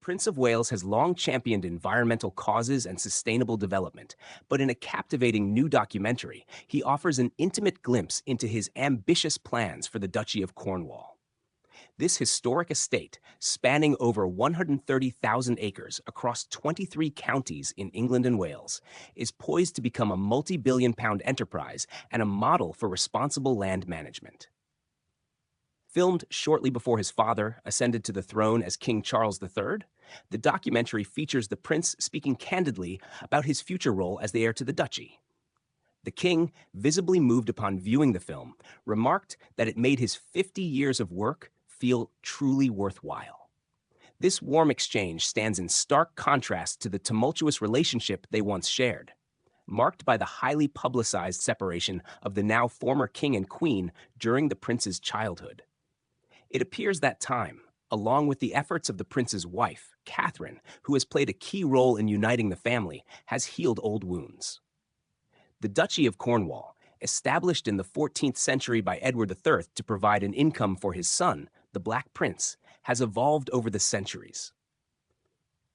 Prince of Wales has long championed environmental causes and sustainable development, but in a captivating new documentary, he offers an intimate glimpse into his ambitious plans for the Duchy of Cornwall. This historic estate, spanning over 130,000 acres across 23 counties in England and Wales, is poised to become a multi-billion-pound enterprise and a model for responsible land management. Filmed shortly before his father ascended to the throne as King Charles III, the documentary features the prince speaking candidly about his future role as the heir to the duchy. The king, visibly moved upon viewing the film, remarked that it made his 50 years of work feel truly worthwhile. This warm exchange stands in stark contrast to the tumultuous relationship they once shared, marked by the highly publicized separation of the now former king and queen during the prince's childhood. It appears that time, along with the efforts of the prince's wife, Catherine, who has played a key role in uniting the family, has healed old wounds. The Duchy of Cornwall, established in the 14th century by Edward III to provide an income for his son, the Black Prince, has evolved over the centuries.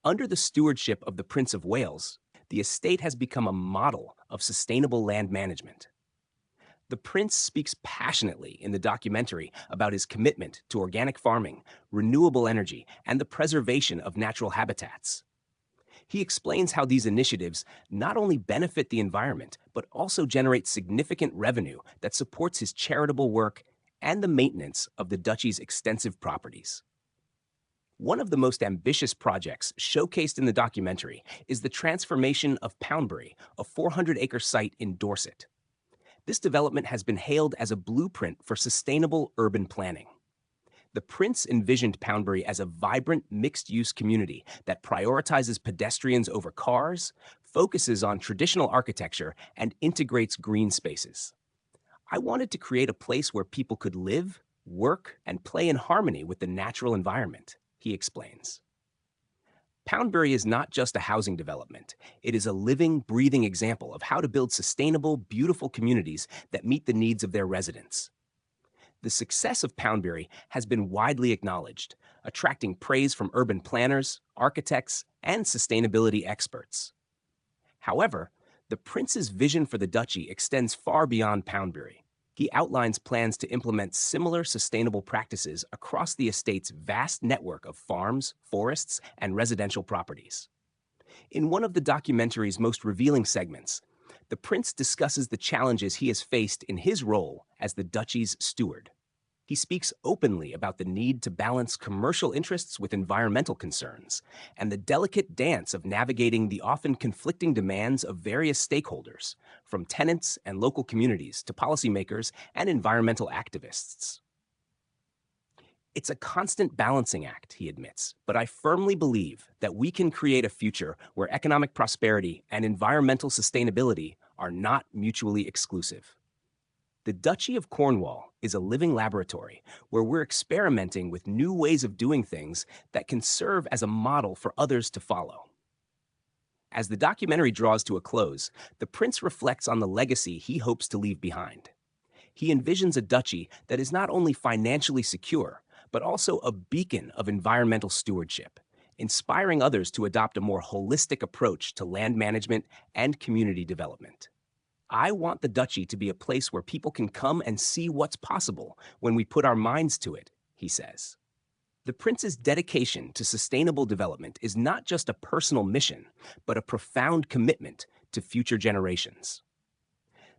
Under the stewardship of the Prince of Wales, the estate has become a model of sustainable land management. The prince speaks passionately in the documentary about his commitment to organic farming, renewable energy, and the preservation of natural habitats. He explains how these initiatives not only benefit the environment, but also generate significant revenue that supports his charitable work and the maintenance of the duchy's extensive properties. One of the most ambitious projects showcased in the documentary is the transformation of Poundbury, a 400-acre site in Dorset. This development has been hailed as a blueprint for sustainable urban planning. The prince envisioned Poundbury as a vibrant, mixed-use community that prioritizes pedestrians over cars, focuses on traditional architecture, and integrates green spaces. I wanted to create a place where people could live, work, and play in harmony with the natural environment, he explains. Poundbury is not just a housing development. It is a living, breathing example of how to build sustainable, beautiful communities that meet the needs of their residents. The success of Poundbury has been widely acknowledged, attracting praise from urban planners, architects, and sustainability experts. However, the prince's vision for the duchy extends far beyond Poundbury. He outlines plans to implement similar sustainable practices across the estate's vast network of farms, forests, and residential properties. In one of the documentary's most revealing segments, the prince discusses the challenges he has faced in his role as the duchy's steward. He speaks openly about the need to balance commercial interests with environmental concerns and the delicate dance of navigating the often conflicting demands of various stakeholders, from tenants and local communities to policymakers and environmental activists. It's a constant balancing act, he admits, but I firmly believe that we can create a future where economic prosperity and environmental sustainability are not mutually exclusive. The Duchy of Cornwall is a living laboratory where we're experimenting with new ways of doing things that can serve as a model for others to follow. As the documentary draws to a close, the prince reflects on the legacy he hopes to leave behind. He envisions a duchy that is not only financially secure, but also a beacon of environmental stewardship, inspiring others to adopt a more holistic approach to land management and community development. I want the duchy to be a place where people can come and see what's possible when we put our minds to it, he says. The prince's dedication to sustainable development is not just a personal mission, but a profound commitment to future generations.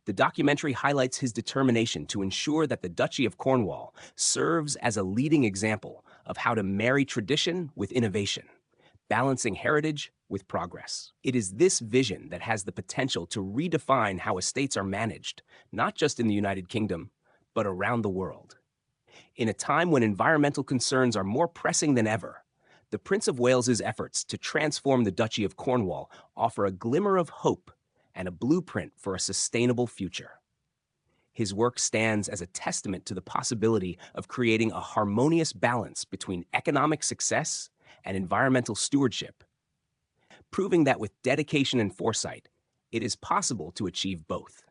The documentary highlights his determination to ensure that the Duchy of Cornwall serves as a leading example of how to marry tradition with innovation, balancing heritage with progress. It is this vision that has the potential to redefine how estates are managed, not just in the United Kingdom, but around the world. In a time when environmental concerns are more pressing than ever, the Prince of Wales's efforts to transform the Duchy of Cornwall offer a glimmer of hope and a blueprint for a sustainable future. His work stands as a testament to the possibility of creating a harmonious balance between economic success and environmental stewardship, proving that with dedication and foresight, it is possible to achieve both.